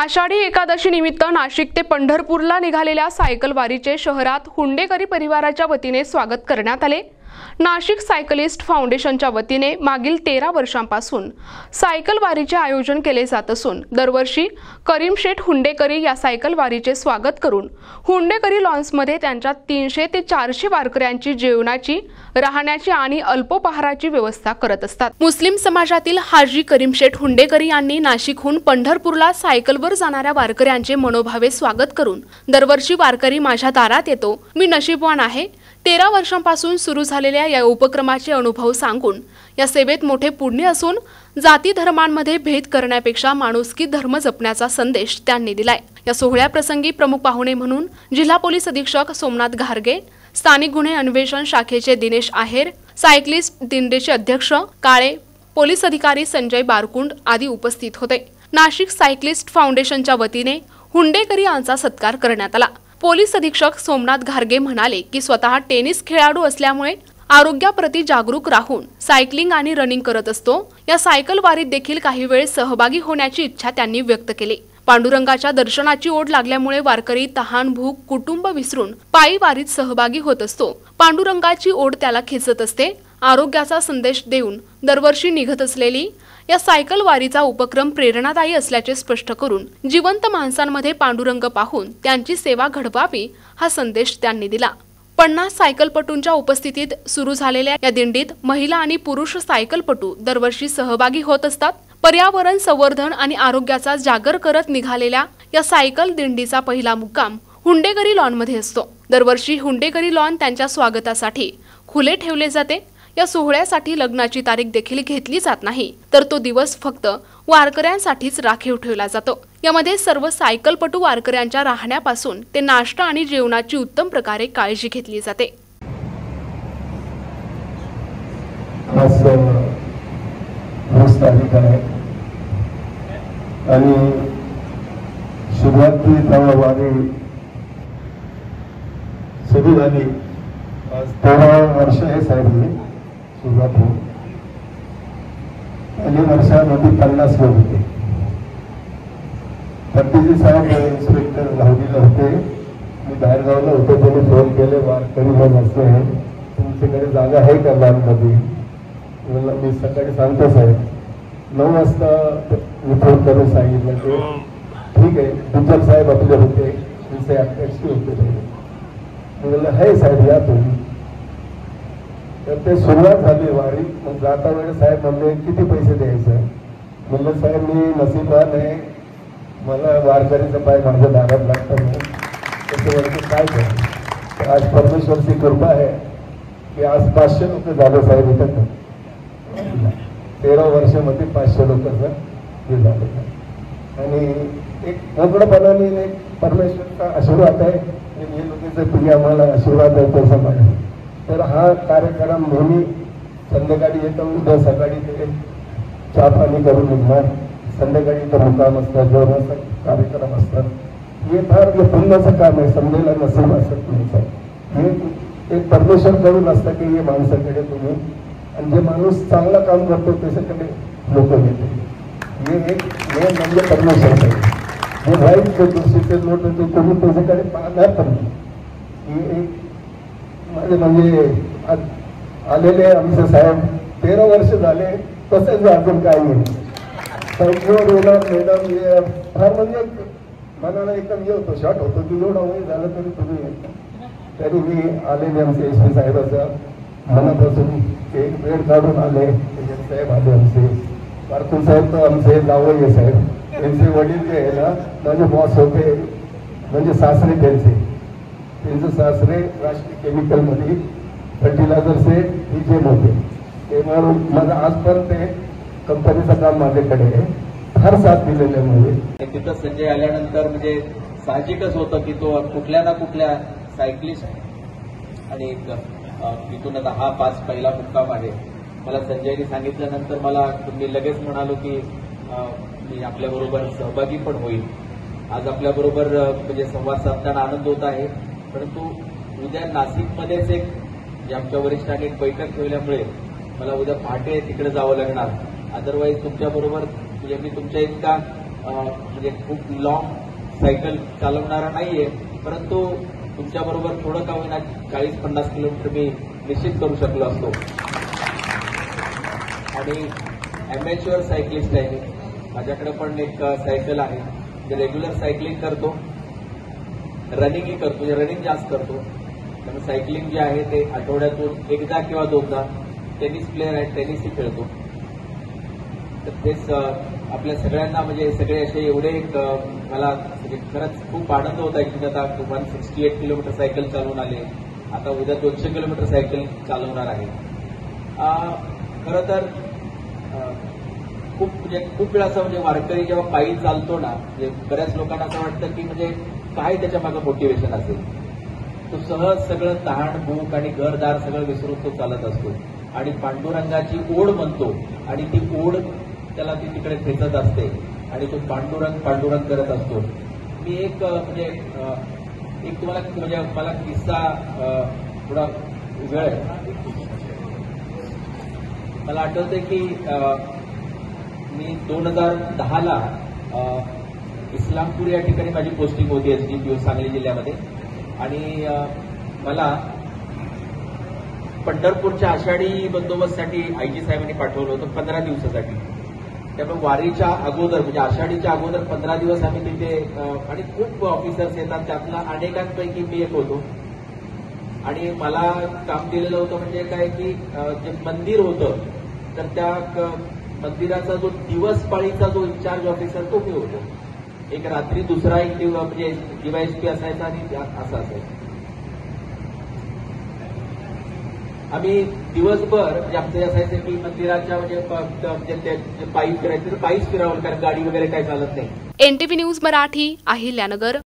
आषाढी एकादशी निमित्त नाशिक ते पंढरपूरला निघालेल्या सायकल वारीचे शहरात हुंडेकरी परिवाराच्या वतीने स्वागत करण्यात आले। नाशिक सायकलिस्ट फाउंडेशनच्या वतीने मागील 13 वर्षांपासून सायकल वारीचे आयोजन केले जात असून दरवर्षी करीम शेठ हुंडेकरी या सायकल वारीचे स्वागत करून हुंडेकरी लॉन्समध्ये त्यांच्या 300 ते 400 वारकऱ्यांची जेवणाची, राहण्याची आणि अल्पोपहाराची व्यवस्था करत असतात। मुस्लिम समाजातील हाजी करीम शेठ हुंडेकरी यांनी नाशिकहून पंढरपूरला सायकलवर जाणाऱ्या वारकऱ्यांचे मनोभावे स्वागत करून दरवर्षी वारकरी माझ्या दारात येतो, मी नशीबवान आहे। 13 वर्षांपासून सुरू झालेल्या या उपक्रमाचे अनुभव सांगून या सेवेत मोठे पुण्य असून जाती धर्मांमध्ये भेद करण्यापेक्षा माणुसकी धर्म जपण्याचा संदेश त्यांनी दिलाय। या सोहळ्याप्रसंगी प्रमुख पाहुणे म्हणून जिल्हा पोलीस अधीक्षक सोमनाथ घारगे, स्थानिक गुन्हे अन्वेषण शाखेचे दिनेश आहेर, सायकलिस्ट दिंडीचे अध्यक्ष काळे, पोलीस अधिकारी संजय बारकुंड आदी उपस्थित होते। नाशिक सायकलिस्ट फाउंडेशनच्या वतीने हुंडेकरी यांचा सत्कार करण्यात आला। पोलीस अधीक्षक सोमनाथ घारगे म्हणाले की स्वतः टेनिस खेळाडू असल्यामुळे आरोग्याप्रती जागरूक राहून सायकलिंग आणि रनिंग करत असतो। या सायकल वारीत देखील काही वेळ सहभागी होण्याची इच्छा त्यांनी व्यक्त केली। पांडुरंगाच्या दर्शनाची ओढ लागल्यामुळे वारकरी तहान भूक कुटुंब विसरून पायी वारीत सहभागी होत असतो। पांडुरंगाची ओढ त्याला खेचत असते। आरोग्याचा संदेश देऊन दरवर्षी निघत असलेली या सायकल वारीचा उपक्रम प्रेरणादायी असल्याचे स्पष्ट करून जिवंत माणसांमध्ये पांडुरंग पाहून त्यांची सेवा घडवावी हा संदेश त्यांनी दिला। 50 सायकलपटूंच्या उपस्थितीत सुरू झालेल्या या दिंडीत महिला आणि पुरुष सायकलपटू दरवर्षी सहभागी होत असतात। पर्यावरण संवर्धन आणि आरोग्याचा जागर करत निघालेल्या या सायकल दिंडीचा पहिला मुक्काम हुंडेकरी लॉनमध्ये असतो। दरवर्षी हुंडेकरी लॉन त्यांच्या स्वागतासाठी खुले ठेवले जाते। या सोहळ्यासाठी लग्नाची तारीख देखील घेतली जात नाही, तर तो दिवस फक्त वारकऱ्यांसाठीच राखीव ठेवला जातो। यामध्ये सर्व सायकलपटू वारकऱ्यांच्या राहण्यापासून ते नाश्ता आणि जेवणाची उत्तम प्रकारे काळजी घेतली जाते। आणि सुरुवाती वारी सुरू झाली। 13 वर्ष हे साहेब सुरुवात हो। पहिल्या वर्षामध्ये 50 लोक होते। भट्टीजी साहेब इन्स्पेक्टर लावलेले होते। मी बाहेरगावला होतो, त्यांनी फोन केले वारकरी मग असं आहे, तुमच्याकडे जागा आहे का लॉनमध्ये? मी सकाळी सांगतो साहेब 9 वाजता मी फोन करून सांगितलं ते ठीक आहे। टीचर साहेब आपले होते, त्यांचे अध्यक्ष होते, म्हणलं आहे साहेब या तुम्ही। तर ते सुरुवात झाली वारी। मग जाता वेळेस साहेब म्हणले किती पैसे द्यायचे? म्हणलं साहेब मी नसीबवान आहे, मला वारकरीचं पाय माझ्या दारात लागतं नाही, त्याच्यावरती काय करू? आज परमेश्वरची कृपा आहे की आज 500 लोक झाले साहेब इथं। 13 वर्षामध्ये 500 लोकांचा हे झाले आणि एक मोकळेपणाने एक परमेश्वरचा आशीर्वाद आहे। हे लोकांचं तुम्ही आम्हाला आशीर्वाद आहे तो समाज। तर हा कार्यक्रम नेहमी संध्याकाळी येतो, उद्या सकाळी ते चहा पाणी करून निघणार, संध्याकाळी तर मुक्काम असतात, जेवणाचा कार्यक्रम असतात। हे फार पुण्याचं काम आहे, समजायला नसीब असत नाही साहेब। हे एक परमेश्वर करून असतं की हे माणसाकडे तुम्ही, आणि जे माणूस चांगला काम करतो त्याच्याकडे लोक येते। हे एक म्हणजे परमेश्वर आहे। हे वाईट जे दुसरीचे लोक होते तुम्ही त्याच्याकडे पाहणार पण नाही। हे एक म्हणजे आलेले आमचे साहेब 13 वर्ष झाले, तसेच अजून काय नाही। मॅडम हे फार म्हणजे मनाला एकदम हे होतो, शॉर्ट होतो की एवढा वय झालं तरी तुम्ही, तरी मी आलेले आमचे एस पी साहेबाचं मनापासून एक वेळ काढून आले। साहेब आले आमचे बारकुल साहेब, तर आमचे जावई साहेब, त्यांचे वडील जे आहे ना माझे बॉस होते, म्हणजे सासरे त्यांचे सासरे राष्ट्रीय केमिकल मध्ये फर्टिलायझरचे डीजेम होते। ते म्हणून माझं आजपर्यंत ते कंपनीचं काम माझ्याकडे आहे, फार साथ दिलेल्यामुळे। तिथं संजय आल्यानंतर म्हणजे साहजिकच होतं की तो कुठल्या ना कुठल्या सायकलिस्ट आणि तिथून आता हा 5 पहिला मुक्काम आहे। मला संजयने सांगितल्यानंतर मला मी लगेच म्हणालो की मी आपल्याबरोबर सहभागी पण होईल। आज आपल्याबरोबर म्हणजे संवाद साधताना आनंद होत आहे, परंतु उद्या नाशिकमध्येच एक जे आमच्या वरिष्ठांनी एक बैठक ठेवल्यामुळे मला उद्या पहाटे तिकडे जावं लागणार। अदरवाईज तुमच्याबरोबर म्हणजे मी तुमच्या इतका म्हणजे म्हणजे खूप लॉंग सायकल चालवणारा नाहीये, परंतु तुमच्याबरोबर थोडं का होईना 40-50 किलोमीटर मी निश्चित करू शकलो असतो. आणि ॲमेच्युअर सायकलिस्ट आहे. माझ्याकडे पण एक सायकल आहे. जे रेग्युलर सायकलिंग करतो, रनिंगही करतो, रनिंग जास्त करतो. त्यामुळे सायकलिंग जे आहे ते आठवड्यातून एकदा किंवा दोनदा. टेनिस प्लेअर आहे, टेनिसही खेळतो. तर तेच आपल्या सगळ्यांना म्हणजे सगळे असे एवढे मला म्हणजे खरंच खूप आनंद होता की आता 168 किलोमीटर सायकल चालवून आले. आता उद्या 200 किलोमीटर सायकल चालवणार आहे. खरं तर खूप वेळा असं म्हणजे वारकरी जेव्हा पायी चालतो ना, म्हणजे बऱ्याच लोकांना असं वाटतं की म्हणजे काय त्याच्या मागे मोटिवेशन असेल. तो सहज सगळं तहान भूक आणि घरदार सगळं विसरून तो चालत असतो आणि पांडुरंगाची ओढ म्हणतो आणि ती ओढ त्याला ती तिकडे खेचत असते आणि तो पांडुरंग करत असतो. मी एक म्हणजे एक तुम्हाला म्हणजे मला किस्सा थोडा वेळ आहे. मला आठवतंय की मी 2010ला इस्लामपूर या ठिकाणी माझी पोस्टिंग होती SDPO सांगली जिल्ह्यामध्ये. आणि मला पंढरपूरच्या आषाढी बंदोबस्तसाठी IG साहेबांनी पाठवलं होतं 15 दिवसासाठी. त्यामुळे वारीच्या अगोदर म्हणजे आषाढीच्या अगोदर 15 दिवस आम्ही तिथे आणि खूप ऑफिसर्स येतात, त्यातला अनेकांपैकी मी एक होतो. आणि मला काम दिलेलं होतं म्हणजे काय की जे मंदिर होतं तर त्या मंदिराचा जो दिवस पाळीचा जो इन्चार्ज ऑफिसर तो मी होतो. एक रात्री दुसरा एक म्हणजे DYSP असायचा आणि असं असायचं. आम्ही दिवसभर म्हणजे आमचं असायचं की मंदिराच्या म्हणजे पायी फिरायचं तर पायीच फिरावं, कारण गाडी वगैरे काही चालत नाही. NTV news Marathi, Ahilyanagar.